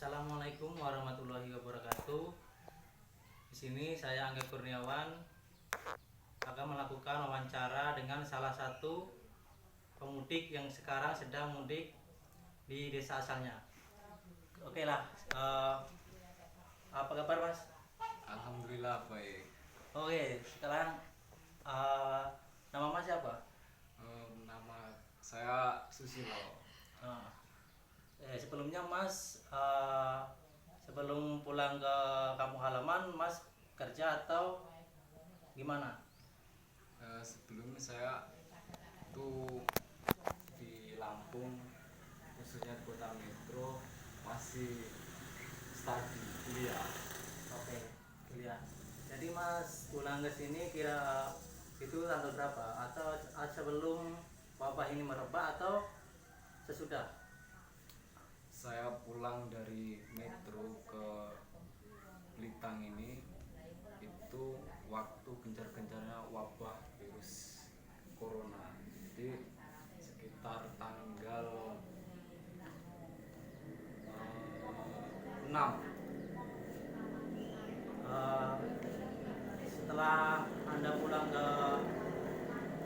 Assalamualaikum warahmatullahi wabarakatuh. Di sini saya Angga Kurniawan akan melakukan wawancara dengan salah satu pemudik yang sekarang sedang mudik di desa asalnya. Oke lah, apa kabar Mas? Alhamdulillah baik. Oke, sekarang eh, nama Mas siapa? Nama saya Susilo. Nah, sebelumnya Mas sebelum pulang ke kampung halaman Mas kerja atau gimana? Sebelumnya saya tuh di Lampung, khususnya di kota Metro, masih studi kuliah. Oke, kuliah. Jadi Mas pulang ke sini kira itu tanggal berapa? Atau sebelum wabah ini merebak atau sesudah? Saya pulang dari Metro ke Blitar ini itu waktu gencar-gencarnya wabah virus corona. Jadi sekitar tanggal 6. Eh, Setelah Anda pulang ke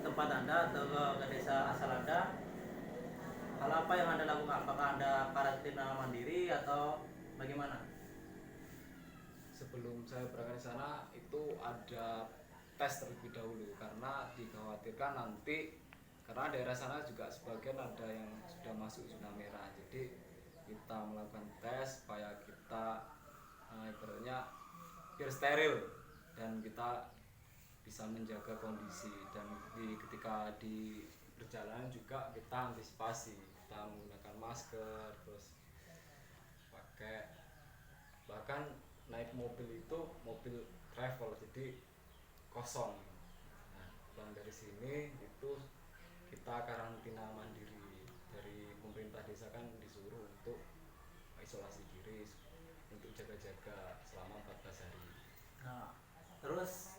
tempat Anda atau ke desa asal Anda, hal apa yang Anda lakukan? Apakah Anda karantina mandiri atau bagaimana? Sebelum saya berangkat ke sana itu ada tes terlebih dahulu karena dikhawatirkan nanti, karena daerah sana juga sebagian ada yang sudah masuk zona merah, jadi kita melakukan tes supaya kita ibaratnya biar steril dan kita bisa menjaga kondisi, dan ketika di perjalanan juga kita antisipasi, kita menggunakan masker, terus pakai, bahkan naik mobil itu mobil travel jadi kosong. Nah, pulang dari sini itu kita karantina mandiri, dari pemerintah desa kan disuruh untuk isolasi diri untuk jaga-jaga selama 14 hari. Nah, terus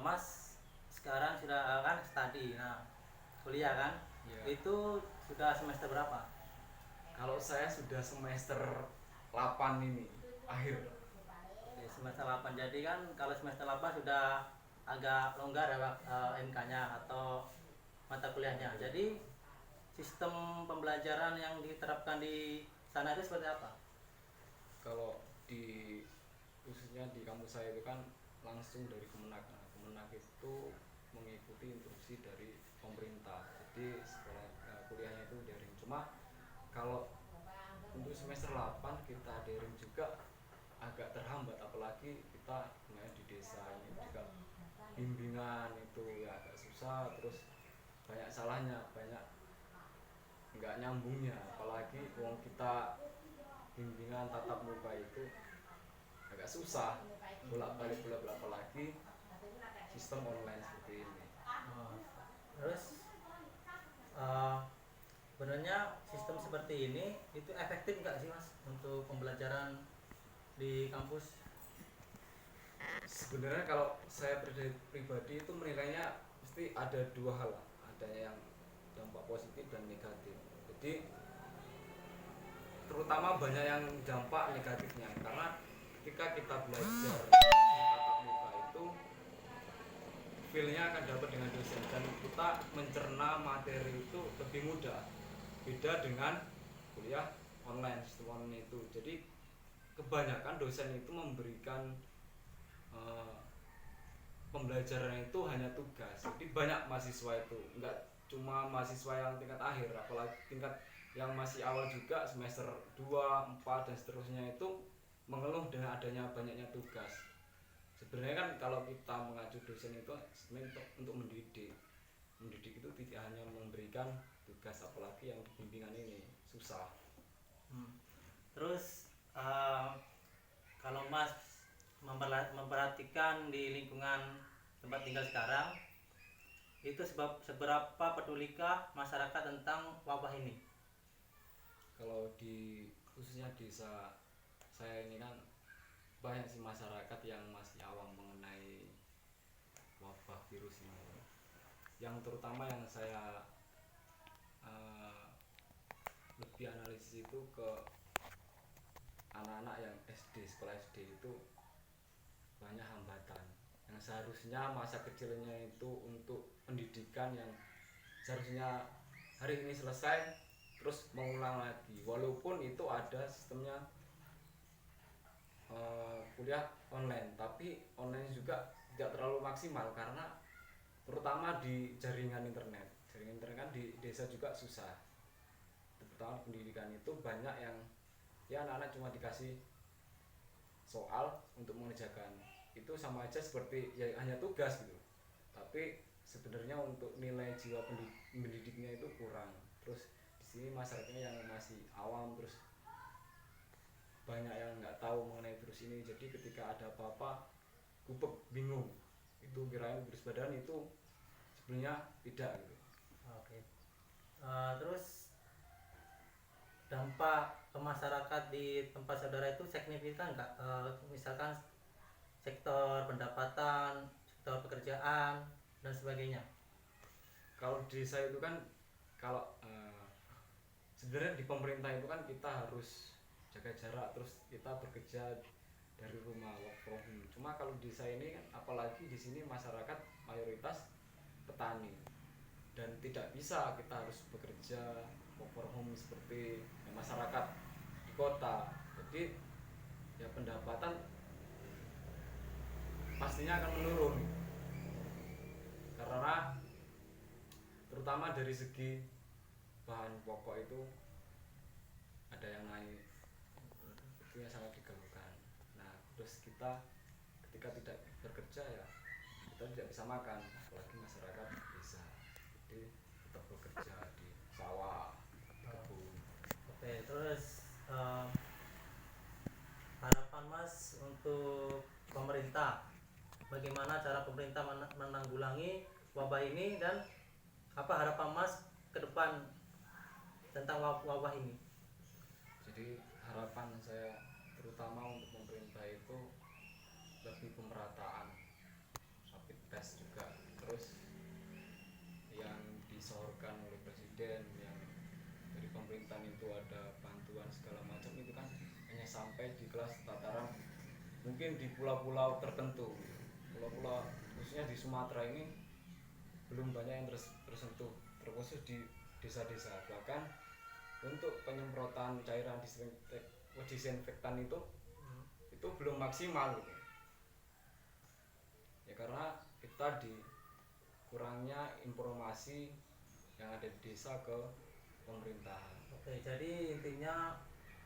Mas sekarang sudah kan studi, nah kuliah kan? Ya, Itu sudah semester berapa? kalau saya sudah semester 8 ini akhir. Oke, semester 8. Jadi kan kalau semester 8 sudah agak longgar ya Pak, MK-nya atau mata kuliahnya. Jadi sistem pembelajaran yang diterapkan di sana itu seperti apa? Kalau di khususnya di kampus saya itu kan langsung dari Kemenak. Nah, Kemenak itu mengikuti instruksi dari pemerintah. Jadi sekolah kuliahnya itu daring. Cuma kalau untuk semester 8 kita daring juga agak terhambat, apalagi kita di desa ini juga bimbingan itu ya agak susah, terus banyak salahnya, banyak nggak nyambungnya, apalagi uang kita bimbingan tatap muka itu agak susah, bolak balik apalagi sistem online seperti ini. Oh, terus eh, sebenarnya sistem seperti ini itu efektif nggak sih Mas untuk pembelajaran di kampus? Sebenarnya kalau saya pribadi itu menilainya mesti ada dua hal, adanya yang dampak positif dan negatif. Jadi terutama banyak yang dampak negatifnya, karena ketika kita belajar tatap muka itu feel-nya akan dapat dengan dosen dan kita mencerna materi itu lebih mudah, beda dengan kuliah online, sistem online itu. Jadi kebanyakan dosen itu memberikan eh, pembelajaran itu hanya tugas, jadi banyak mahasiswa itu, enggak cuma mahasiswa yang tingkat akhir, apalagi tingkat yang masih awal juga semester 2, 4 dan seterusnya itu mengeluh dengan adanya banyaknya tugas. Sebenarnya kan kalau kita mengacu dosen itu sebenarnya untuk mendidik itu tidak hanya memberikan tugas, apalagi yang bimbingan ini susah. Hmm. Terus kalau Mas memperhatikan di lingkungan tempat tinggal sekarang, itu seberapa pedulikah masyarakat tentang wabah ini? Kalau di khususnya desa saya ini kan banyak sih masyarakat yang masih awam mengenai wabah virus ini. Yang terutama yang saya lebih analisis itu ke anak-anak sekolah SD itu banyak hambatan yang seharusnya masa kecilnya itu untuk pendidikan yang seharusnya hari ini selesai terus mengulang lagi, walaupun itu ada sistemnya kuliah online, tapi online juga tidak terlalu maksimal karena terutama di jaringan internet kan di desa juga susah, terutama pendidikan itu banyak yang ya anak-anak cuma dikasih soal untuk mengerjakan, itu sama aja seperti ya hanya tugas gitu, tapi sebenarnya untuk nilai jiwa pendidiknya itu kurang. Terus di sini masyarakatnya yang masih awam, terus banyak yang nggak tahu mengenai virus ini, jadi ketika ada apa-apa gubek bingung, itu kirain virus badan itu sebenarnya tidak gitu. Oke. Terus dampak ke masyarakat di tempat saudara itu signifikan nggak? Misalkan sektor pendapatan, sektor pekerjaan dan sebagainya. Kalau di desa itu kan kalau sebenarnya di pemerintah itu kan kita harus jaga jarak, terus kita bekerja dari rumah, work from home. Cuma kalau di desa ini kan apalagi di sini masyarakat mayoritas petani dan tidak bisa kita harus bekerja work from home seperti masyarakat di kota. Jadi ya pendapatan pastinya akan menurun karena terutama dari segi bahan pokok itu ada yang naik, itu yang sangat diganggukan. Nah terus kita ketika tidak bekerja ya kita tidak bisa makan, apalagi masyarakat desa, jadi tetap bekerja di sawah, di kebun. Oke, terus harapan Mas untuk pemerintah, bagaimana cara pemerintah menanggulangi wabah ini dan apa harapan Mas ke depan tentang wabah ini? Jadi harapan saya terutama untuk pemerintah itu lebih pemerataan rapid test juga, terus yang disahurkan oleh presiden yang dari pemerintahan itu ada bantuan segala macam, itu kan hanya sampai di kelas tataran mungkin di pulau-pulau tertentu, pulau-pulau khususnya di Sumatera ini belum banyak yang tersentuh, terkhusus di desa-desa. Bahkan untuk penyemprotan cairan disinfektan itu belum maksimal gitu. Ya karena kita di kurangnya informasi yang ada di desa ke pemerintahan. Oke, jadi intinya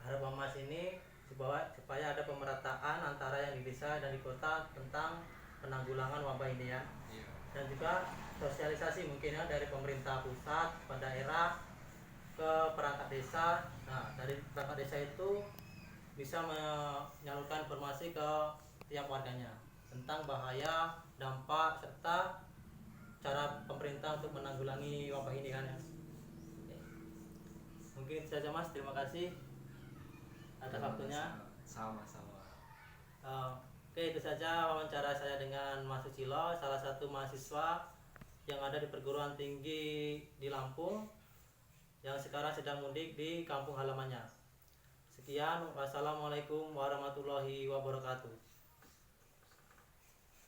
harapan Mas ini supaya ada pemerataan antara yang di desa dan di kota tentang penanggulangan wabah ini ya. Iya. Dan juga sosialisasi mungkin ya dari pemerintah pusat ke daerah ke perangkat desa. Nah, dari perangkat desa itu bisa menyalurkan informasi ke tiap warganya tentang bahaya, dampak serta cara pemerintah untuk menanggulangi wabah ini kan ya. Oke. Mungkin itu saja Mas, terima kasih atas waktunya. Sama-sama. Oke, itu saja wawancara saya dengan Mas Susilo, salah satu mahasiswa yang ada di perguruan tinggi di Lampung yang sekarang sedang mudik di kampung halamannya. Sekian, wassalamualaikum warahmatullahi wabarakatuh.